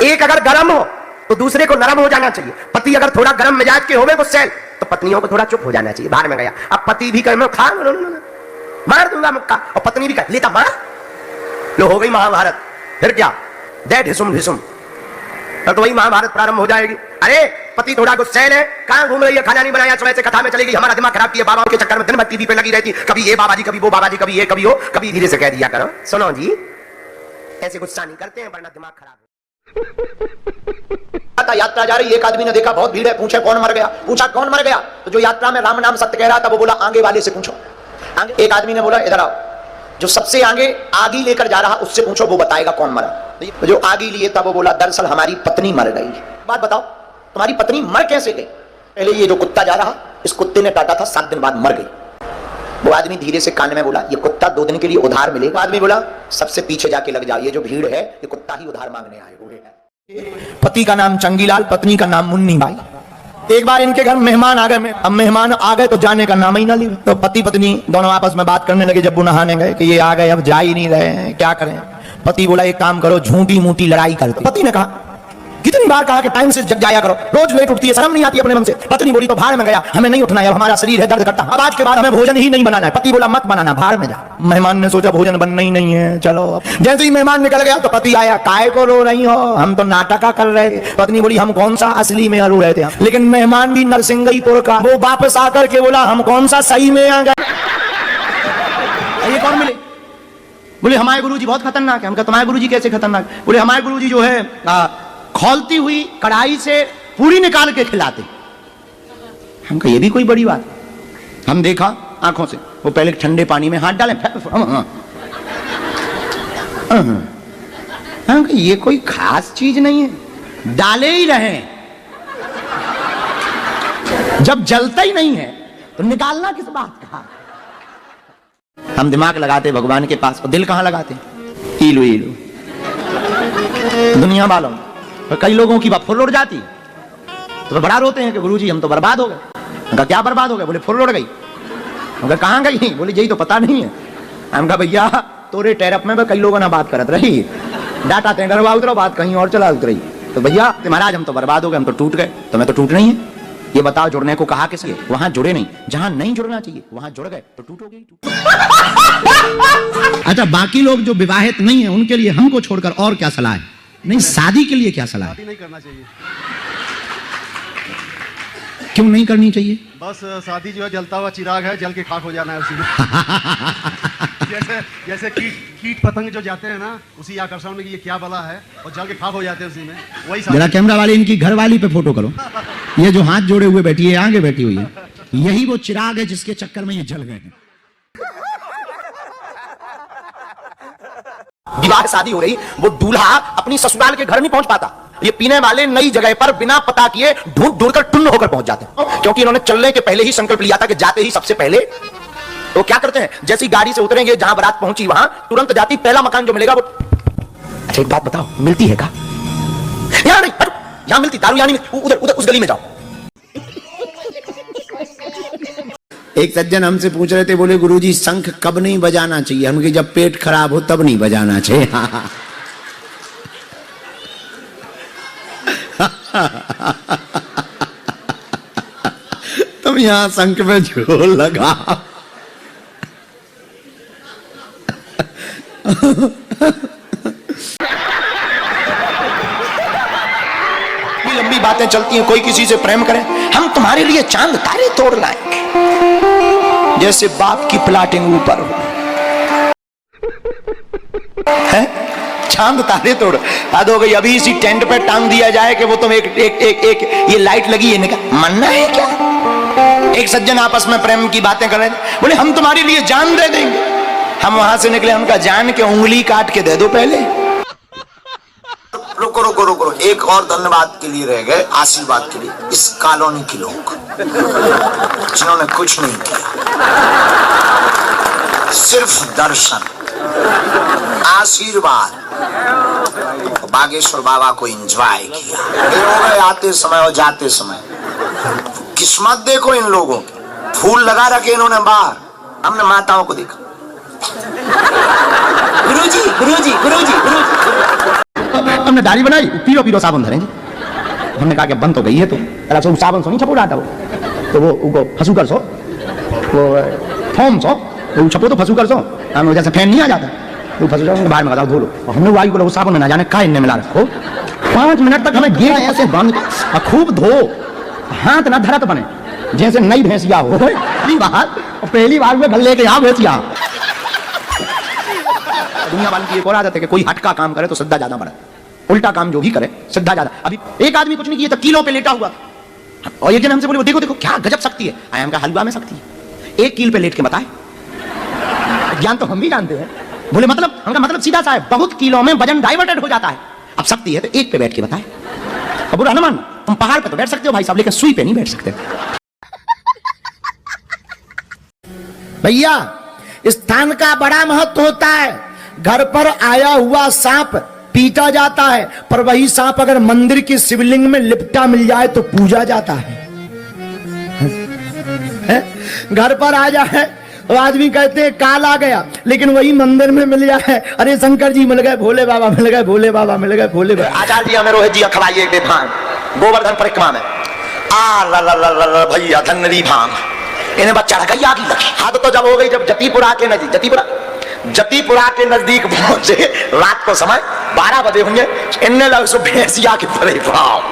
एक अगर गर्म हो तो दूसरे को नरम हो जाना चाहिए। पति अगर थोड़ा गर्म मिजाज के होवे गुस्से तो पत्नियों को थोड़ा चुप हो जाना चाहिए। बाहर में गया, अब पति भी कहे खा मार दूंगा मुक्का, और पत्नी भी कहे लेता मार लो, हो गई महाभारत। फिर क्या, दैट हिसुम हिसुम, तो वही महाभारत प्रारंभ हो जाएगी। अरे पति थोड़ा गुस्सैल है, कहां घूम रही है, खाना नहीं बनाया, सुबह से कथा में चलेगी, हमारा दिमाग खराब किया, बाबा के चक्कर में दिन भर टीवी पे लगी रहती, कभी ये बाबा जी, कभी वो बाबा जी, कभी ये कभी वो, कभी धीरे से कह दिया करो सुनो जी ऐसे गुस्सा नहीं करते हैं वरना दिमाग खराब। यात्रा जा रही, एक आदमी ने देखा बहुत भीड़ है, पूछे कौन मर गया, पूछा कौन मर गया, तो जो यात्रा में राम नाम सत्य कह रहा था वो बोला आगे वाले से पूछो। आगे एक आदमी ने बोला इधर आओ, जो सबसे आगे आगी लेकर जा रहा उससे पूछो, वो बताएगा कौन मरा। तो जो आगी लिए था वो बोला दरअसल हमारी पत्नी मर गई। बात बताओ तुम्हारी पत्नी मर कैसे गई? पहले ये जो कुत्ता जा रहा, इस कुत्ते ने काटा था, 7 दिन बाद मर गई। वो आदमी धीरे से कान में बोला ये कुत्ता 2 दिन के लिए उधार मिलेगा। आदमी बोला सबसे पीछे जाके लग जाओ, ये जो भीड़ है ये कुत्ता ही उधार मांगने आए हुए हैं। पति का नाम चंगीलाल, पत्नी का नाम मुन्नी बाई। एक बार इनके घर मेहमान आ गए, अब मेहमान आ गए तो जाने का नाम ही ना लिए। तो पति पत्नी दोनों आपस में बात करने लगे, जब वो नहाने गए कि ये आ गए अब जा ही नहीं रहे हैं, क्या करें। पति बोला एक काम करो, झूठी मूठी लड़ाई करते। पति ने कहा कितनी बार कहा कि टाइम से जग जाया करो, रोज लेट उठती है, शर्म नहीं आती अपने मन से। पत्नी बोली तो भाड़ में गया, हमें नहीं उठना है, अब हमारा शरीर है दर्द करता, अब आज के बाद हमें भोजन ही नहीं बनाना है। पति बोला मत बनाना, भाड़ में जा। मेहमान ने सोचा भोजन बनना ही नहीं है, चलो। जैसे ही मेहमान निकल गया तो पति आया, काय को रो रही हो, हम तो नाटक कर रहे थे। पत्नी बोली हम कौन सा असली में रो रहे थे, लेकिन मेहमान भी नरसिंहपुर का, वो वापस आकर के बोला हम कौन सा सही में आ गए। ये कौन मिले? बोले हमारे गुरुजी बहुत खतरनाक है। हम कहा तुम्हारे गुरुजी कैसे खतरनाक? बोले हमारे गुरुजी जो है खौलती हुई कढ़ाई से पूरी निकाल के खिलाते। हम कहा ये भी कोई बड़ी बात। हम देखा आंखों से, वो पहले ठंडे पानी में हाथ डाले, हम कहा ये कोई खास चीज नहीं है, डाले ही रहे, जब जलता ही नहीं है तो निकालना किस बात का। हम दिमाग लगाते भगवान के पास, और दिल कहां लगाते? ईलू ईलू दुनिया वालों। कई लोगों की बात फुल उड़ जाती तो बड़ा रोते हैं कि गुरुजी हम तो बर्बाद हो गए। उनका क्या बर्बाद हो गए? बोले फुल उड़ गई। उनका कहां गई? बोले यही तो पता नहीं है। हम कहा भैया तोरे टेरप में कई लोगों ने बात करत रही, डाटा ते डरवा उतरो, बात कहीं और चला उतरी। तो भैया महाराज हम तो बर्बाद हो गए, हम तो टूट गए। तो मैं तो टूट नहीं है, ये बताओ जुड़ने को कहा किसलिए? वहां जुड़े नहीं, जहां नहीं जुड़ना चाहिए वहां जुड़ गए तो टूटोगे। अच्छा बाकी लोग जो विवाहित नहीं है उनके लिए हमको छोड़कर और क्या सलाह है? नहीं शादी के लिए क्या सलाह है? शादी नहीं करना चाहिए। क्यों नहीं करनी चाहिए? बस शादी जो है जलता हुआ चिराग है, जल के खाक हो जाना है उसी में। जैसे कीट पतंग जो जाते हैं ना, उसी आकर्षण में कि ये क्या बला है, और जल के खाक हो जाते हैं उसी में, वही। जरा कैमरा वाले इनकी घरवाली पे फोटो करो। ये जो हाथ जोड़े हुए बैठी है, आगे बैठी हुई है, यही वो चिराग है जिसके चक्कर में ये जल गए हैं। विवाह शादी हो रही, वो दूल्हा अपनी ससुराल के घर नहीं पहुंच पाता, ये पीने वाले नई जगह पर बिना पता किए ढूंढ ढूंढ कर टुन्न होकर पहुंच जाते हैं, क्योंकि इन्होंने चलने के पहले ही संकल्प लिया था कि जाते ही सबसे पहले। तो क्या करते हैं, जैसी गाड़ी से उतरेंगे, जहां बारात पहुंची वहां तुरंत जाती पहला मकान जो मिलेगा वो। अच्छा एक बात बताओ, मिलती है का? यहां नहीं, यहां मिलती दारू, यहां नहीं, उधर उधर उस गली में जाओ। एक सज्जन हमसे पूछ रहे थे, बोले गुरुजी शंख कब नहीं बजाना चाहिए? हम कहे जब पेट खराब हो तब नहीं बजाना चाहिए। तुम यहां शंख में झोल लगा। लंबी बातें चलती हैं, कोई किसी से प्रेम करे, हम तुम्हारे लिए चांद तारे तोड़ लाएंगे, जैसे बाप की प्लाटिंग ऊपर हो है, चांद तारे तोड़। याद हो गई, अभी इसी टेंट पे टांग दिया जाए कि वो तुम एक एक एक एक ये लाइट लगी है, निकल मरना है क्या? एक सज्जन आपस में प्रेम की बातें कर रहे थे, बोले हम तुम्हारे लिए जान दे देंगे। हम वहां से निकले, उनका जान के उंगली काट के दे दो पहले। रुको रुको रुको, एक और धन्यवाद के लिए रह गए, आशीर्वाद के लिए, इस कॉलोनी के लोग जिन्होंने कुछ नहीं किया, सिर्फ दर्शन आशीर्वाद, बागेश्वर बाबा को एंजॉय किया। ये हो गए आते समय और जाते समय। किस्मत देखो इन लोगों की, फूल लगा रखे इन्होंने बाहर, हमने माताओं को देखा। गुरुजी गुरुजी गुरुजी गुरुजी। हमने दाढ़ी बनाई, पीरो पीरो साबुन धरेंगे। हमने कहा कि बंद तो गई है, तो अरे सो साबुन सो नहीं छपो डाटा वो, तो वो फंसू कर सो, वो थोम सो, वो छपो तो फंसू कर सो, हम जैसे फैन नहीं आ जाता, वो फंसू जाओ बाहर में लगाओ धो लो। और हमने वायु को साबुन ना जाने का इनने मिला रखो, 5 मिनट तक हमें गेट ऐसे बंद और खूब धो, हाथ ना धरत बने जैसे नई भैंसिया हो। पहली बार में घर लेके यहाँ भैंसिया। दुनिया वालों की एक और आदत है कि कोई हटका काम करे तो श्रद्धा ज्यादा बढ़े, उल्टा काम जो भी करे श्रद्धा ज्यादा। अभी एक आदमी कुछ नहीं किया था, कीलों पे लेटा हुआ, और एक जन हमसे बोले देखो देखो क्या गजब शक्ति है। आया हमका हलवा में शक्ति है, 1 कील पे लेट के बताए। ज्ञान तो हम भी जानते हैं। बोले मतलब, हमका मतलब सीधा सा है, बहुत कीलों में वजन डाइवर्टेड हो जाता है। अब शक्ति है तो 1 पे बैठ के बताए। अब बुरा न मान, तुम पहाड़ पे तो बैठ सकते हो भाई साहब, लेकिन सुई पे नहीं बैठ सकते। भैया स्थान का बड़ा महत्व होता है। घर पर आया हुआ सांप पीटा जाता है, पर वही सांप अगर मंदिर की शिवलिंग में लिपटा मिल जाए तो पूजा जाता है। घर पर आ जाए तो आदमी कहते हैं काल आ गया, लेकिन वही मंदिर में मिल जाए, अरे शंकर जी मिल गए, भोले बाबा मिल गए, भोले बाबा मिल गए, भोले बाबा। आचार्य जी हमें रोहित जी खवाइए एक भांग गोवर्धन परिक्रमा में। भैया धनरी भांग इन्हें बच्चा गई आगे लगी। हाथ तो जब हो गई, जब जतीपुरा के नजदीक, जतीपुरा के नजदीक पहुंचे, रात को समय 12 बजे होंगे, इनने लग सो भैंसिया के परे भाव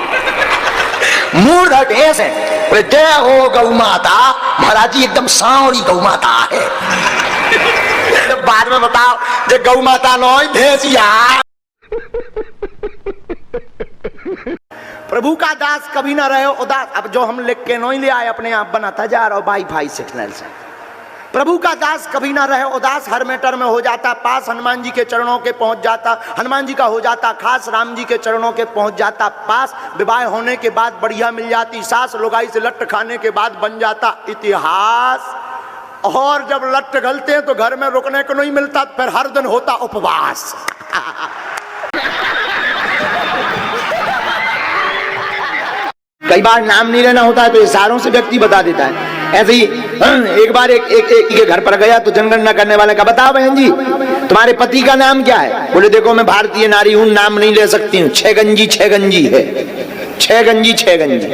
मूड भैंस है। बोले जय हो गौ माता। महाराज जी एकदम सांवरी गौ माता है। बाद में बताओ जे गौ माता नोई भैंसिया। प्रभु का दास कभी ना रहे उदास। अब जो हम लिख के नहीं ले आए, अपने आप बनाता जा रहा वाईफाई सिग्नल से। प्रभु का दास कभी ना रहे उदास, हर मैटर में हो जाता पास, हनुमान जी के चरणों के पहुंच जाता, हनुमान जी का हो जाता खास, राम जी के चरणों के पहुंच जाता पास। विवाह होने के बाद बढ़िया मिल जाती सास, लुगाई से लट्ट खाने के बाद बन जाता इतिहास। और जब लट्ट गलते हैं तो घर में रुकने को नहीं मिलता, फिर हर दिन होता उपवास। कई बार नाम नहीं लेना होता है तो इशारों से व्यक्ति बता देता है। ऐसे ही एक बार एक के घर पर गया तो जनगणना करने वाले का, बताओ बहन जी तुम्हारे पति का नाम क्या है? बोले देखो मैं भारतीय नारी हूं, नाम नहीं ले सकती हूँ। 6 गंजी 6 गंजी है, 6 गंजी 6 गंजी।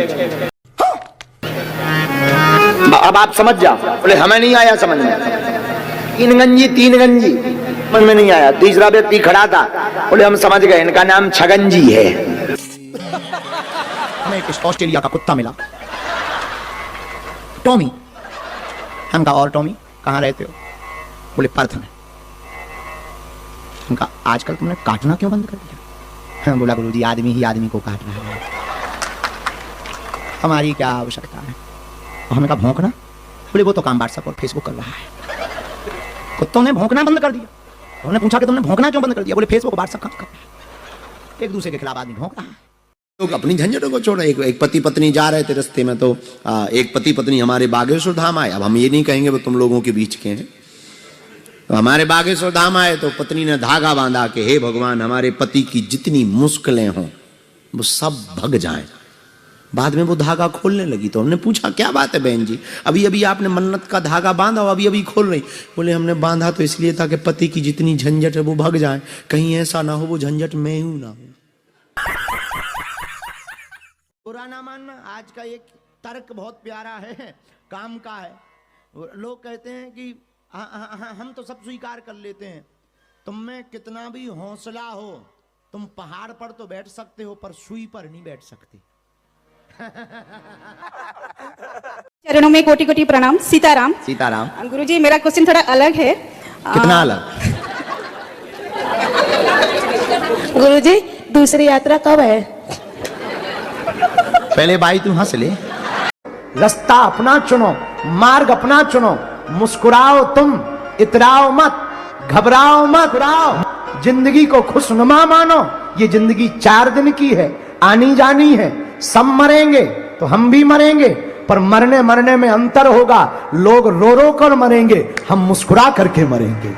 अब आप समझ जाओ। बोले हमें नहीं आया समझ में। 3 गंजी 3 गंजी समझ में नहीं आया। तीसरा व्यक्ति खड़ा था, बोले हम समझ गए इनका नाम छगंजी है। हमें एक ऑस्ट्रेलिया का कुत्ता मिला, टॉमी। हम कहा और टॉमी कहाँ रहते हो? बोले पर्थ में। हम कहा आजकल तुमने काटना क्यों बंद कर दिया? हम बोला गुरुजी आदमी ही आदमी को काट रहा है, हमारी क्या आवश्यकता है। और हमें कहा भौंकना? बोले वो तो काम व्हाट्सएप और फेसबुक कर रहा है। कुत्तों ने भौंकना बंद कर दिया। उन्होंने पूछा कि तुमने भौंकना क्यों बंद कर दिया? बोले फेसबुक व्हाट्सएप काम कर रहा है, एक दूसरे के खिलाफ आदमी भौंक रहा है। लोग अपनी झंझटों को छोड़, एक पति पत्नी जा रहे थे रास्ते में, तो एक पति पत्नी हमारे बागेश्वर धाम आए। अब हम ये नहीं कहेंगे वो तुम लोगों के बीच के हैं। तो हमारे बागेश्वर धाम आए तो पत्नी ने धागा बांधा कि हे भगवान हमारे पति की जितनी मुश्किलें हों वो सब भग जाएं। बाद में वो धागा खोलने लगी तो हमने पूछा क्या बात है बहन जी, अभी अभी आपने मन्नत का धागा बांधा और अभी अभी खोल रही? बोले हमने बांधा तो इसलिए था कि पति की जितनी झंझट है वो भग जाए, कहीं ऐसा ना हो वो झंझट मैं हूं ना हो। बुरा ना मानना, आज का एक तर्क बहुत प्यारा है, काम का है। लोग कहते हैं कि हम तो सब स्वीकार कर लेते हैं, तुम में कितना भी हौसला हो तुम पहाड़ पर तो बैठ सकते हो पर सुई पर नहीं बैठ सकते। चरणों में कोटि कोटि प्रणाम। सीताराम। सीताराम। गुरुजी मेरा क्वेश्चन थोड़ा अलग है। कितना अलग? गुरुजी दूसरी यात्रा कब है? पहले भाई तू हंस ले। रास्ता अपना चुनो, मार्ग अपना चुनो, मुस्कुराओ तुम, इतराओ मत, घबराओ मत, जिंदगी को खुशनुमा मानो। ये जिंदगी 4 दिन की है, आनी जानी है, सब मरेंगे तो हम भी मरेंगे, पर मरने मरने में अंतर होगा। लोग रो रो कर मरेंगे, हम मुस्कुरा करके मरेंगे।